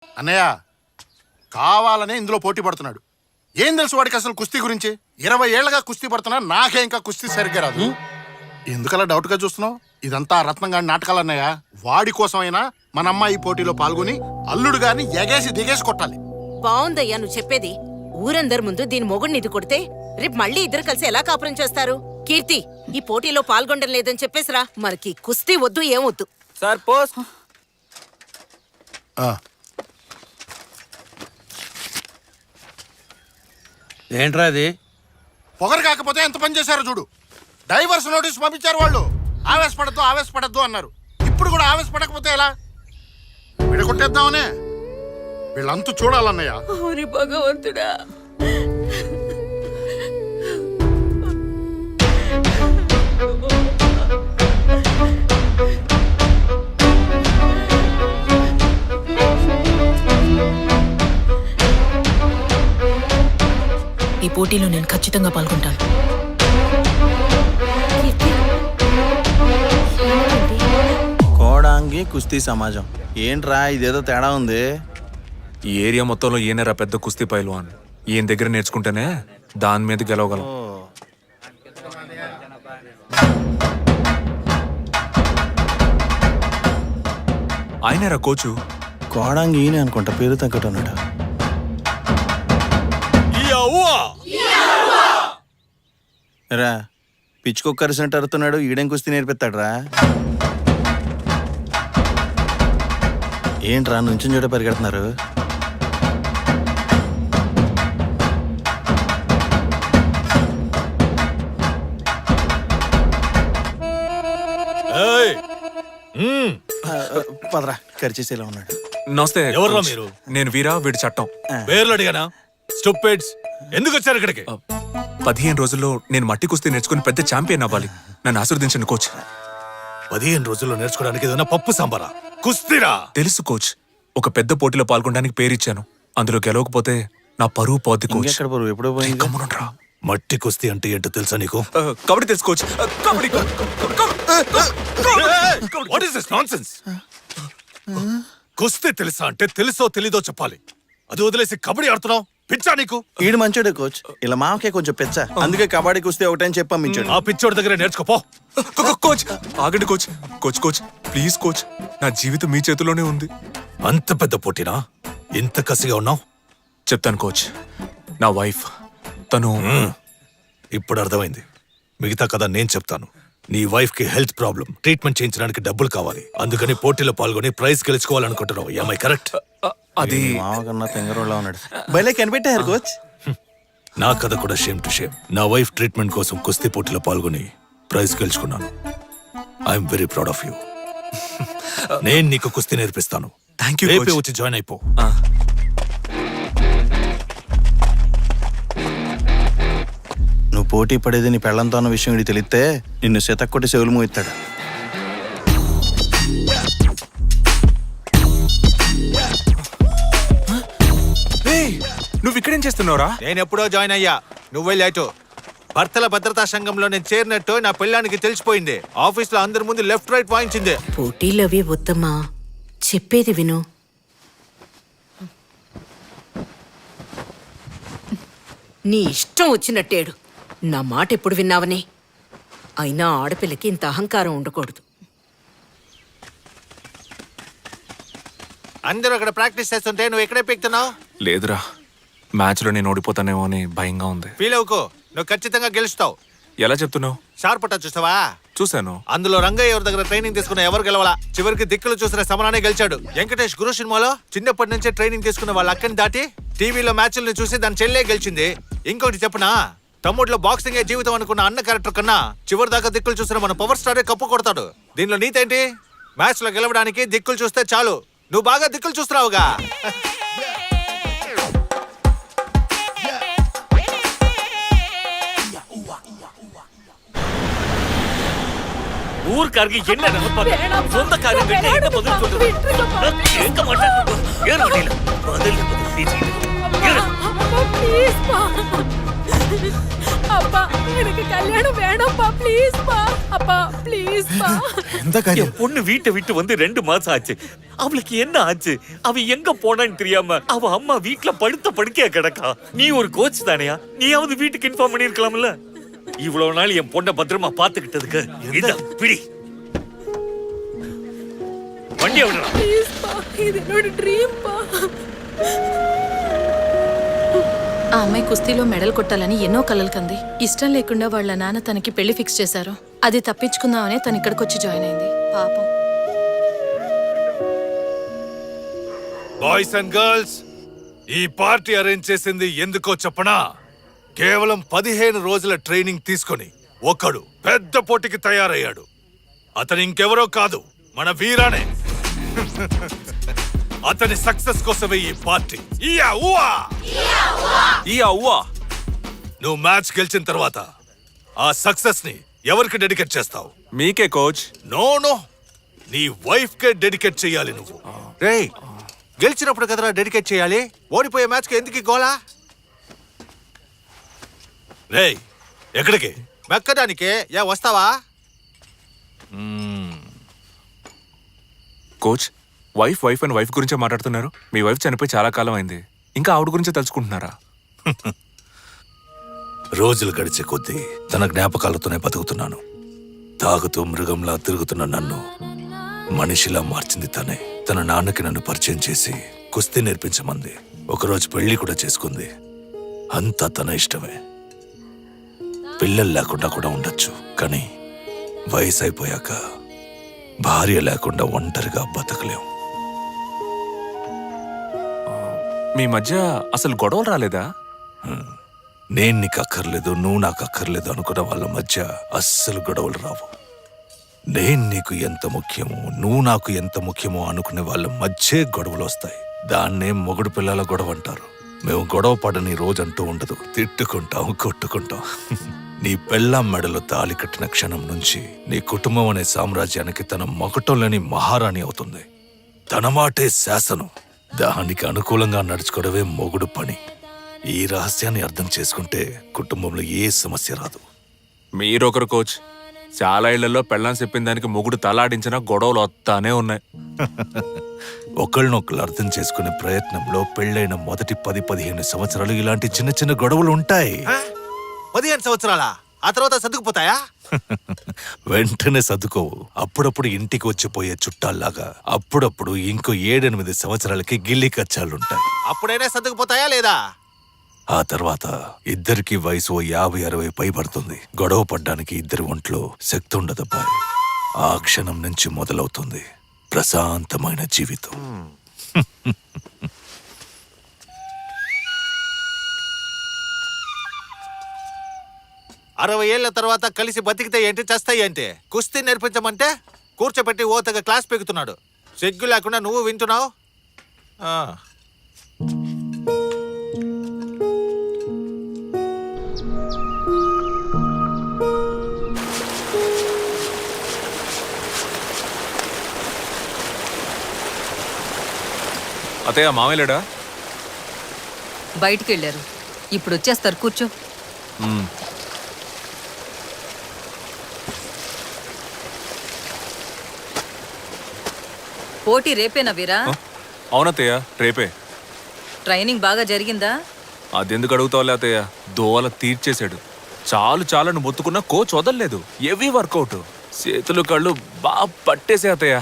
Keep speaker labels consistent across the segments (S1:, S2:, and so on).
S1: అన్నయ్య కావాలనే ఇందులో పోటీ పడుతున్నాడు. ఏం తెలుసు వాడికి అసలు కుస్తీ గురించి? 20 ఏళ్లగా కుస్తీ పడుతున్నా నాకే ఇంకా కుస్తీ సరిగ్గా రాదు. ఎందుకలా డౌట్ గా చూస్తున్నావు? ఇదంతా రత్నంగాడి నాటకాలు అన్నయ్య. వాడి కోసమైనా మన అమ్మాయి ఈ పోటీలో పాల్గొని అల్లుడు గారిని ఎగేసి దిగేసి కొట్టాలి.
S2: బావుందయ్యా నువ్వు చెప్పేది. ఊరందరి ముందు దీని మొగుడిని ఇది కొడితే రేపు మళ్ళీ ఇద్దరు కలిసి ఎలా కాపురం చేస్తారు? కీర్తి, ఈ పోటీలో పాల్గొనడం లేదని చెప్పేసిరా. మనకి కుస్తీ వద్దు, ఏమొద్దు.
S3: Sir post.
S4: ఏంట్రా అది?
S1: పొగరు కాకపోతే ఎంత పని చేశారో చూడు. డైవర్స్ నోటీస్ పంపించారు వాళ్ళు. ఆవేశపడద్దు అన్నారు. ఇప్పుడు కూడా ఆవేశపడకపోతే ఎలా? విడగొట్టేద్దామనే. వీళ్ళంతూ చూడాలన్నయ్య.
S2: భగవంతుడా,
S5: ఈ పోటీలో నేను ఖచ్చితంగా పాల్గొంటాను.
S4: కోడాంగి కుస్తీ సమాజం ఏంట్రా ఇదేదో తేడా ఉంది.
S3: ఈ ఏరియా మొత్తంలో ఈయనరా పెద్ద కుస్తీ పైల్వాన్. ఈయన దగ్గర నేర్చుకుంటేనే దాని మీద గెలవగలం. ఆయనరా కోచు.
S4: కోడాంగి ఈయనే అనుకుంటా, పేరు తగ్గట్టు ఉన్నాడు. రా పిచ్చుకొక్కరిసినట్టు అరుతున్నాడు. ఈడేం కుస్తీ నేర్పిస్తాడు రా. ఏంట్రా నుంచుని చూడ పరిగెడుతున్నారు? పదరా, ఖర్చేసేలా ఉన్నాడు.
S3: నమస్తే.
S6: ఎవర్రా మీరు?
S3: నేను వీరా, వీడి చట్టం.
S6: పేర్లు అడిగానా? స్టూపిడ్స్, ఎందుకు వచ్చారు ఇక్కడికి?
S3: 15 రోజుల్లో నేను మట్టి కుస్తీ నేర్చుకుని పెద్ద ఛాంపియన్ అవ్వాలి. నన్ను ఆశీర్వదించండి కోచ్.
S6: 15 రోజుల్లో నేర్చుకోవడానికి ఏదైనా పప్పు సాంబారా? కుస్తీరా?
S3: తెలుసు కోచ్. ఒక పెద్ద పోటీలో పాల్గొనడానికి పేరిచ్చాను. అందులో గెలవకపోతే నా పరువు పోద్ది కోచ్.
S4: ఎక్కడ పరువు? ఎప్పుడో పోయింది.
S3: గమ్మునుండ్రా.
S6: మట్టి కుస్తీ అంటే ఏంటో తెలుసా నీకు?
S3: కబడ్డీ తెలుసు coach. Kabaddi.
S6: What is this nonsense? కుస్తీ తెలుసా అంటే తెలుసో తెలీదో చెప్పాలి. అది వదిలేసి కబడ్డీ ఆడుతున్నావు. పిచ్చా నీకు?
S4: ఈడు మంచోడే కోచ్, ఇలా మామకే కొంచెం పెచ్చ. అందుకే కబడ్డీ కుస్తీ ఒకటని చెప్పి పంపించాడు.
S6: ఆ పిచ్చోడి దగ్గర నేర్చుకోపో.
S3: కోచ్ ఆగండి కోచ్. కోచ్ ప్లీజ్ కోచ్, నా జీవితం మీ చేతిలోనే ఉంది.
S6: అంత పెద్ద పోటీనా? ఇంత కసిగా ఉన్నావు?
S3: చెప్తాను కోచ్. నా వైఫ్ తను
S6: ఇప్పుడు అర్థమైంది. మిగతా కథ నేను చెప్తాను. నీ వైఫ్ కి హెల్త్ ప్రాబ్లం, ట్రీట్మెంట్ చేయించడానికి డబ్బులు కావాలి. అందుకని పోటీలో పాల్గొని ప్రైజ్ గెలుచుకోవాలనుకుంటున్నావు. ఏమై కరెక్ట్?
S3: అది
S4: మామకన్నా తెంగరోళ్ళ ఉన్నాడు. భలే కనిపెట్టారు కోచ్.
S6: నా కథ కూడా షేమ్ టు షేమ్. నా వైఫ్ ట్రీట్మెంట్ కోసం కుస్తీ పోటీలో పాల్గొని ప్రైజ్ గెలుచుకున్నాను. I'm very proud of you. నేను నీకు కుస్తీ నేర్పిస్తాను.
S3: Thank you.
S6: రేపే వచ్చి జాయిన్ అయిపో.
S4: నువ్వు పోటీ పడేది నీ పెళ్ళంతో అన్న విషయం ఇది తెలిస్తే నిన్ను శతక్కొట్టి చెవులు మోయిస్తాడు.
S3: నువ్వు ఇక్కడేం చేస్తున్నావురా?
S7: నేను ఎప్పుడో జాయిన్ అయ్యా, నువ్వే లేటు. భర్తల భద్రతా సంఘంలో నేను చేరినట్టు నా పెళ్ళానికి తెలిసిపోయింది. ఆఫీస్ లో అందరి ముందు లెఫ్ట్ రైట్ వాయించింది.
S2: పోటీలు అవి వద్దమ్మా, చెప్పేది విను. నీ ఇష్టం వచ్చినట్టేడు. నా మాట ఎప్పుడు విన్నావని. అయినా ఆడపిల్లకి ఇంత అహంకారం ఉండకూడదు.
S7: అందరూ అక్కడ ప్రాక్టీస్ చేస్తుంటే నువ్వు ఎక్కడే పీక్తున్నావు?
S3: లేదురా, మ్యాచ్ లో నేను ఓడిపోతానేమో అని భయంగా ఉంది.
S7: ఫీల్ అవుకో, నువ్వు ఖచ్చితంగా గెలుస్తావు.
S3: ఎలా చెప్తున్నావు?
S7: షార్పట చూసావా?
S3: చూశాను.
S7: అందులో రంగయ్య ఎవరి దగ్గర ట్రైనింగ్ తీసుకున్న ఎవరు గెలవాలా? చివరికి దిక్కులు చూసిన సమరానే గెలిచాడు. వెంకటేష్ గురు సినిమాలో చిన్నప్పటి నుంచే ట్రైనింగ్ తీసుకున్న వాళ్ళ అక్కని దాటి టీవీలో మ్యాచ్లను చూసి దాని చెల్లె గెలిచింది. ఇంకోటి చెప్పనా, తమ్ముడిలో బాక్సింగే జీవితం అనుకున్న అన్న క్యారెక్టర్ కన్నా చివరి దాకా దిక్కులు చూసిన మన పవర్ స్టారే కప్పు కొడతాడు. దీనిలో నీతేంటి? మ్యాచ్ లో గెలవడానికి దిక్కులు చూస్తే చాలు. నువ్వు బాగా దిక్కులు చూస్తున్నావుగా.
S8: ஊர்க்காரங்க என்ன நினைப்பாங்க? சொந்த காரியம் கிட்ட என்ன பதில் சொல்றது? கேட்க மாட்டாங்க. ஏன் வண்டியில பதில்
S5: அப்பா, எனக்கு கல்யாணம் வேணும்பா, ப்ளீஸ் பா. பா ப்ளீஸ் பா.
S4: ఎంత కాര്യം
S8: என் பொண்ணு வீட்டை விட்டு வந்து 2 மாசம் ஆச்சு. அவளுக்கு என்ன ஆச்சு? அவ எங்க போனான்னு தெரியாம அவ அம்மா வீட்டுல படுத்த படுக்கையா கிடக்கா. நீ ஒரு கோச் தானையா? நீயாவது வீட்டுக்கு இன்ஃபார்ம் பண்ணிருக்கலாம்ல. இவ்வளவு நாள் என் பொண்ணை பத்திரமா பாத்துக்கிட்டதுக்கு இதா பிடி. வண்டியை விடுறா.
S5: ப்ளீஸ் பா, இது என்னோட డ్రీమ్ పా. ఆ అమ్మాయి కుస్తీలో మెడల్ కొట్టాలని ఎన్నో కలలు కంది. ఇష్టం లేకుండా వాళ్ళ నాన్న తనకి పెళ్లి ఫిక్స్ చేశారు. అది తప్పించుకుందామనే తను ఇక్కడికి వచ్చి జాయిన్ అయింది. పాపం.
S6: బాయ్స్ అండ్ గర్ల్స్, ఈ పార్టీ అరేంజ్ చేసింది ఎందుకో చెప్పనా? కేవలం 15 రోజుల ట్రైనింగ్ తీసుకొని ఒకడు పెద్ద పోటీకి తయారయ్యాడు. అతను ఇంకెవరో కాదు, మన వీరానే. అతని సక్సెస్ కోసమే ఈ పార్టీ. ఇయా ఊవా! నువ్వు మ్యాచ్ గెలిచిన తర్వాత ఆ సక్సెస్ ని ఎవరికి డెడికేట్ చేస్తావు?
S3: మీకే కోచ్.
S6: నో నో, నీ వైఫ్ కే డెడికేట్ చేయాలి నువ్వు.
S7: రేయ్, గెలిచినప్పుడు కదరా డెడికేట్ చేయాలి. ఓడిపోయే మ్యాచ్కి ఎందుకు గోలా?
S6: రేయ్, ఎక్కడికి?
S7: మెక్కడానికే. వస్తావా?
S3: కోచ్, వైఫ్ అండ్ వైఫ్ గురించే మాట్లాడుతున్నారు. మీ వైఫ్ చనిపోయి చాలా కాలం అయింది, ఇంకా ఆవిడ గురించి తలుచుకుంటున్నారా?
S6: రోజులు గడిచే కొద్దీ తన జ్ఞాపకాలతోనే బతుకుతున్నాను. తాగుతూ మృగంలా తిరుగుతున్న నన్ను మనిషిలా మార్చింది తనే. తన నాన్నకి నన్ను పరిచయం చేసి కుస్తీ నేర్పించమంది. ఒకరోజు పెళ్లి కూడా చేసుకుంది. అంతా తన ఇష్టమే. పిల్లలు లేకుండా కూడా ఉండొచ్చు, కానీ వయసు అయిపోయాక భార్య లేకుండా ఒంటరిగా బతకలేం.
S3: మీ మధ్య అసలు గొడవలు రాలేదా?
S6: నేను నీకు అక్కర్లేదు, నువ్వు నాకు అక్కర్లేదు అనుకున్న వాళ్ళ మధ్య అస్సలు గొడవలు రావు. నేను నీకు ఎంత ముఖ్యమో, నువ్వు నాకు ఎంత ముఖ్యమో అనుకునే వాళ్ళ మధ్య గొడవలు వస్తాయి. దాన్నే మొగుడు పిల్లల గొడవ అంటారు. మేము గొడవ పడని రోజంటూ ఉండదు. తిట్టుకుంటాం, కొట్టుకుంటాం. నీ పెళ్ళాం మెడలో తాళి కట్టిన క్షణం నుంచి నీ కుటుంబం అనే సామ్రాజ్యానికి తన మకుటంలోని మహారాణి అవుతుంది. తన మాటే శాసనం. దానికి అనుకూలంగా నడుచుకోవడమే మొగుడు పని. ఈ రహస్యాన్ని అర్థం చేసుకుంటే కుటుంబంలో ఏ సమస్య రాదు.
S3: మీరొకరు కోచ్. చాలా ఇళ్లలో పెళ్ళాం చెప్పిన దానికి మొగుడు తలాడించినా గొడవలు వస్తానే ఉన్నాయి.
S6: ఒకళ్ళనొకళ్ళు అర్థం చేసుకునే ప్రయత్నంలో పెళ్ళైన మొదటి 10-15 సంవత్సరాలు ఇలాంటి చిన్న చిన్న గొడవలు ఉంటాయి.
S7: 15 సంవత్సరాలా? ఆ తర్వాత సర్దుకుపోతాయా?
S6: వెంటనే సర్దుకోవు. అప్పుడప్పుడు ఇంటికి వచ్చిపోయే చుట్టాల్లాగా అప్పుడప్పుడు ఇంకో 7-8 సంవత్సరాలకి గిల్లి కచ్చాలుంటాయి.
S7: అప్పుడైనా సర్దుకుపోతాయా లేదా?
S6: ఆ తర్వాత ఇద్దరికి వయసు 50-60 పైబడుతుంది. గొడవ పడ్డానికి ఇద్దరి ఒంట్లో శక్తి ఉండదబ్బా. ఆ క్షణం నుంచి మొదలవుతుంది ప్రశాంతమైన జీవితం.
S7: 60 ఏళ్ల తర్వాత కలిసి బతికితే ఏంటి, చస్తాయి ఏంటి? కుస్తీ నేర్పించమంటే కూర్చోబెట్టి ఓతగా క్లాస్ పెడుతున్నాడు. సిగ్గు లేకుండా నువ్వు వింటున్నావు.
S3: అతయ్య, మామయ్యలేడా?
S9: బయటికి వెళ్ళారు. ఇప్పుడు వచ్చేస్తారు, కూర్చో. పోటీ రేపేనా వీరా?
S3: అవునత్తయ్య, రేపే.
S9: ట్రైనింగ్ బాగా జరిగిందా?
S3: అదెందుకు అడుగుతావులే అత్తయ్య, దోవల తీర్చేశాడు. చాలని మొత్తుకున్నా కోచ్ వదలలేదు. హెవీ వర్కౌట్, చేతులు కళ్ళు బాగా పట్టేసే అత్తయ్య.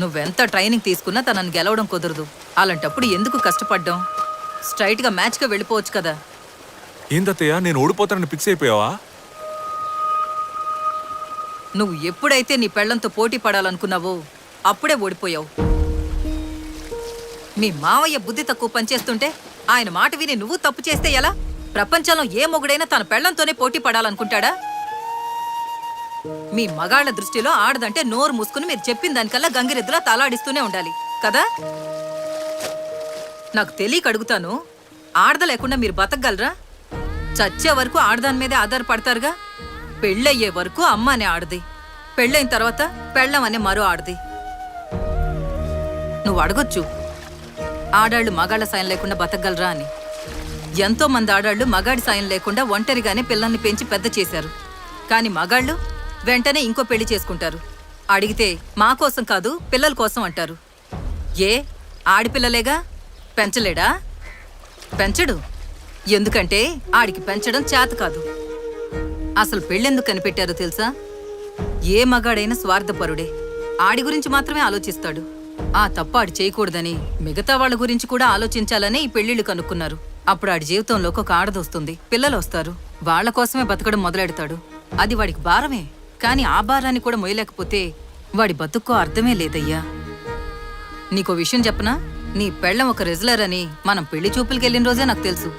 S9: నువ్వెంత ట్రైనింగ్ తీసుకున్నా తనని గెలవడం కుదరదు. అలాంటప్పుడు ఎందుకు కష్టపడ్డాం? స్ట్రైట్ గా మ్యాచ్ గా వెళ్ళిపోవచ్చు కదా.
S3: ఏందత్తయ్య, నేను ఓడిపోతానని ఫిక్స్ అయిపోయావా?
S9: నువ్వు ఎప్పుడైతే నీ పెళ్లంతో పోటీ పడాలనుకున్నావో అప్పుడే ఓడిపోయావు. మీ మావయ్య బుద్ధి తక్కువ పనిచేస్తుంటే ఆయన మాట విని నువ్వు తప్పు చేస్తే ఎలా? ప్రపంచంలో ఏ మొగుడైనా తన పెళ్లంతోనే పోటీ పడాలనుకుంటాడా? మీ మగాళ్ల దృష్టిలో ఆడదంటే నోరు మూసుకుని మీరు చెప్పిన దానికల్లా గంగిరెద్దులా తలాడిస్తూనే ఉండాలి కదా. నాకు తెలియక అడుగుతాను, ఆడద లేకుండా మీరు బతకగలరా? చచ్చే వరకు ఆడదాని మీదే ఆధారపడతారుగా. పెళ్ళయ్యే వరకు అమ్మ అనే ఆడది, పెళ్ళైన తర్వాత పెళ్ళం అనే మరో ఆడది. నువ్వు అడగొచ్చు, ఆడాళ్ళు మగాళ్ళ సాయం లేకుండా బతకగలరా అని. ఎంతో మంది ఆడాళ్ళు మగాడి సాయం లేకుండా ఒంటరిగానే పిల్లల్ని పెంచి పెద్ద చేశారు. కానీ మగాళ్ళు వెంటనే ఇంకో పెళ్లి చేసుకుంటారు. అడిగితే మా కోసం కాదు పిల్లల కోసం అంటారు. ఏ ఆడిపిల్లలేగా, పెంచలేడా? పెంచడు. ఎందుకంటే ఆడికి పెంచడం చేత కాదు. అసలు పెళ్ళెందుకు కనిపెట్టారో తెలుసా? ఏ మగాడైనా స్వార్థపరుడే. ఆడి గురించి మాత్రమే ఆలోచిస్తాడు. ఆ తప్పు ఆడి చేయకూడదని మిగతా వాళ్ళ గురించి కూడా ఆలోచించాలనే ఈ పెళ్లిళ్ళు కనుక్కున్నారు. అప్పుడు ఆడి జీవితంలోకి ఒక ఆడదొస్తుంది, పిల్లలు వస్తారు. వాళ్ల కోసమే బతకడం మొదలెడతాడు. అది వాడికి భారమే. కానీ ఆ భారాన్ని కూడా మొయ్యలేకపోతే వాడి బతుక్కో అర్థమే లేదయ్యా. నీకో విషయం చెప్పనా? నీ పెళ్ళం ఒక రెజ్లర్ అని మనం పెళ్లి చూపులకి వెళ్ళిన రోజే నాకు తెలుసు.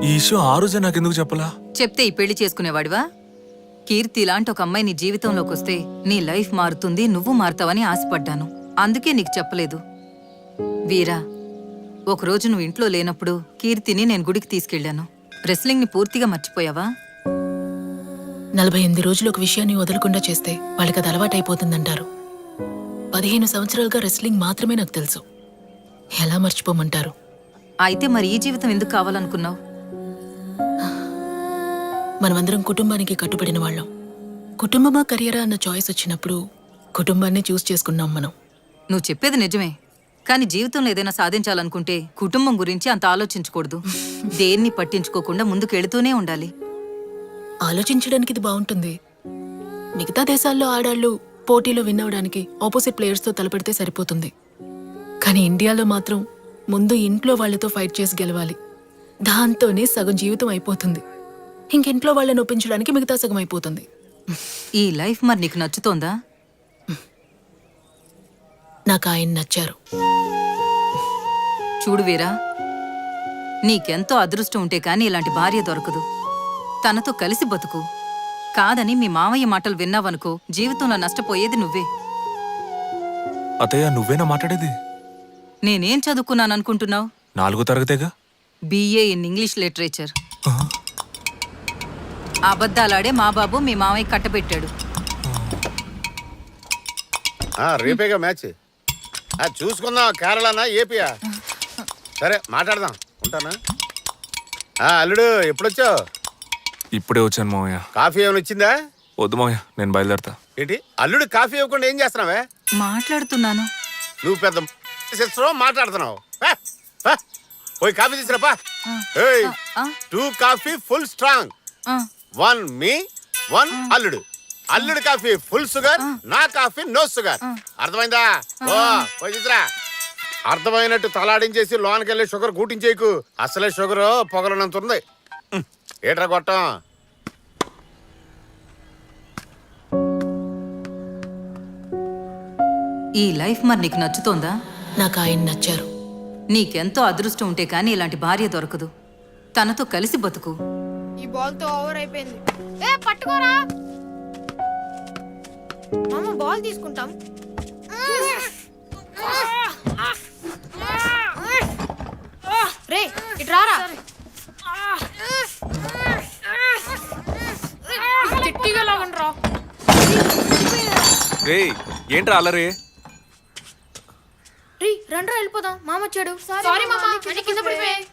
S3: ఈ ఇష్యూ ఆ రోజే నాకెందుకు చెప్పలా?
S9: చెప్తే ఈ పెళ్లి చేసుకునేవాడివా? కీర్తి లాంటి ఒక అమ్మాయి నీ జీవితంలోకి వస్తే నీ లైఫ్ మారుతుంది, నువ్వు మారుతావని ఆశపడ్డాను. అందుకే నీకు చెప్పలేదు. వీరా, ఒకరోజు నువ్వు ఇంట్లో లేనప్పుడు కీర్తిని నేను గుడికి తీసుకెళ్లాను. రెస్లింగ్ ని పూర్తిగా మర్చిపోయావా?
S10: 48 రోజులు ఒక విషయాన్ని వదలకుండా చేస్తే వాళ్ళకి అది అలవాటైపోతుందంటారు. 15 సంవత్సరాలుగా రెస్లింగ్ మాత్రమే నాకు తెలుసు. ఎలా మర్చిపోమంటారు?
S9: అయితే మరి ఈ జీవితం ఎందుకు కావాలనుకున్నావు?
S10: మనమందరం కుటుంబానికి కట్టుబడిన వాళ్ళం. కుటుంబమా కెరియరా అన్న చాయిస్ వచ్చినప్పుడు కుటుంబాన్ని చూస్ చేసుకున్నాం మనం.
S9: నువ్వు చెప్పేది నిజమే. కానీ జీవితంలో ఏదైనా సాధించాలనుకుంటే కుటుంబం గురించి అంత ఆలోచించకూడదు. దేన్ని పట్టించుకోకుండా ముందుకెళ్తూనే ఉండాలి.
S10: ఆలోచించడానికి ఇది బాగుంటుంది. మిగతా దేశాల్లో ఆడాళ్ళు పోటీలో విన్ అవడానికి ఆపోజిట్ ప్లేయర్స్తో తలపెడితే సరిపోతుంది. కానీ ఇండియాలో మాత్రం ముందు ఇంట్లో వాళ్లతో ఫైట్ చేసి గెలవాలి. దాంతోనే సగం జీవితం అయిపోతుంది. ఇంకింట్లో వాళ్ళని ఒప్పించడానికి మిగతా సగం అయిపోతుంది.
S9: ఈ లైఫ్ మరి నీకు నచ్చుతోందా?
S10: నాకు ఆయన నచ్చారు.
S9: చూడు వీరా, నీకెంతో అదృష్టం ఉంటే కాని ఇలాంటి భార్య దొరకదు. తనతో కలిసి బతుకు. కాదని మీ మామయ్య మాటలు విన్నావనుకో, జీవితంలో నష్టపోయేది నువ్వే.
S3: అతయ్య, నువ్వేనా మాట్లాడేది?
S9: నేనేం చదువుకున్నాననుకుంటున్నావు?
S3: 4వ తరగతేగా.
S9: BA in English literature. అబద్ధాలాడే మా బాబు మీ మామయ్య కట్టబెట్టాడు.
S11: రేపేగా మ్యాచ్. చూసుకుందాం. కేరళనా ఏపీయా? సరే మాట్లాడదాం. ఉంటానా? అల్లుడు ఎప్పుడొచ్చావు?
S3: ఇప్పుడే వచ్చాను మామయ్య.
S11: కాఫీ ఏమైనా వచ్చిందా?
S3: వద్దు మామయ్య, నేను బయలుదేరతా.
S11: ఏంటి అల్లుడు కాఫీ ఇవ్వకుండా ఏం చేస్తున్నావే?
S9: మాట్లాడుతున్నాను.
S11: నువ్వు పెద్ద సిస్టర్ మాట్లాడుతున్నావు. పోయి కాఫీ తీసుకురాపా. 2 కాఫీ ఫుల్ స్ట్రాంగ్, 1 మీ 1 అల్లుడు. అల్లుడు కాఫీ ఫుల్ షుగర్, నా కాఫీ నో షుగర్. అర్థమైందా? ఓ పోయి తీసురా. అర్థమైనట్టు తలాడించేసి లోనకెళ్ళి షుగర్ కూటించేయకు. అసలే షుగర్ పొగలనంత ఉంది. ఏట్రా కొట్టం.
S9: ఈ లైఫ్ మరి నీకు నచ్చుతోందా?
S10: నాకు ఆయన నచ్చారు.
S9: నీకెంతో అదృష్టం ఉంటే కాని ఇలాంటి భార్య దొరకదు. తనతో కలిసి బతుకు.
S12: ఈ బాల్ తో ఓవర్ అయిపోయింది. పట్టుకోరా మామ, బాల్ తీసుకుంటాం. రే ఇట్రారా. గట్టిగా లాగండ్రా.
S3: రేయ్, ఏంట్రా అల్లరి?
S12: రీ రండ్రా వెళ్ళిపోదాం. మామ వచ్చాడు. సారీ మామ, అన్ని కింద పడిపోయాయి.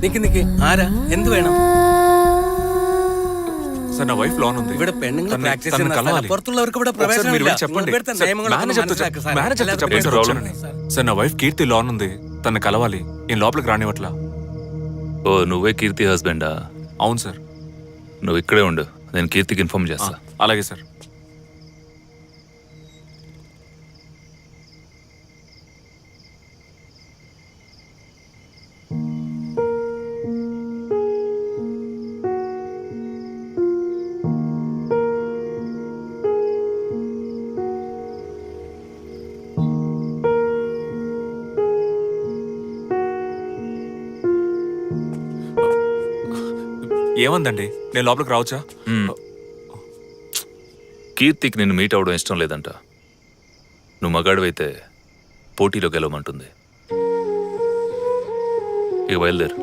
S13: നിക്ക് നിക്ക്. ആരാ? എന്ത് വേണം?
S3: సార్ నా వైఫ్ లోన్ ఉంది
S13: ഇവിടെ പെണ്ണുങ്ങൾ
S3: తన్ని-
S13: പ്രാക്ടീസ്
S3: తన్ని
S13: ചെയ്യുന്ന
S3: కలవాలి.
S13: പുറത്തുള്ളവർക്ക് ഇവിടെ
S3: ఒకసారి మీరు
S13: പ്രവേശനമില്ല
S3: వెళ్ళి చెప్పండి
S13: ഇവിടുത്തെ
S3: సార్,
S13: నియమങ്ങളൊക്കെ
S3: మేనేజర్తో
S13: മനസ്സിലാക്കുക
S3: చెప్ప-
S13: సార్.
S3: మేనేజర్తో
S13: എല്ലാവർക്കും
S3: చెప్పండి సార్
S6: ప్రాబ్లం?
S3: వచ్చానని. సార్ నా వైఫ్ కీర్తి లోన్ ఉంది తన్ని కలవాలి నేను లోపలికి రానివ్వట్లా.
S6: ఓ నువ్వే కీర్తి హస్బెండా?
S3: అవును సార్.
S6: నువ్వు ఇక్కడే ఉండు, నేను కీర్తికి ఇన్ఫార్మ్ చేస్తా.
S3: అలాగే సార్. ఏమందండి నేను లోపలికి రావచ్చా?
S6: కీర్తికి నిన్ను మీట్ అవడం ఇష్టం లేదంట. నువ్వు మగాడివైతే పోటీలో గెలవమంటుంది. ఇక బయలుదేరు.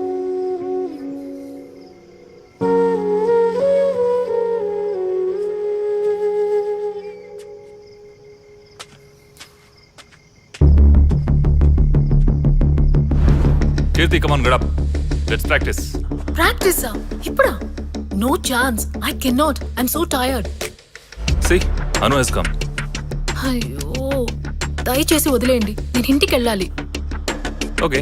S6: కీర్తి కమాన్ గడప్, లెట్స్ ప్రాక్టీస్.
S10: ప్రాక్టీసా? ఇప్పుడా? No chance. I cannot. I'm so tired.
S6: See Anu has come.
S10: అయ్యో, దయచేసి వదిలేయండి, నేను ఇంటికి వెళ్ళాలి.
S6: ఓకే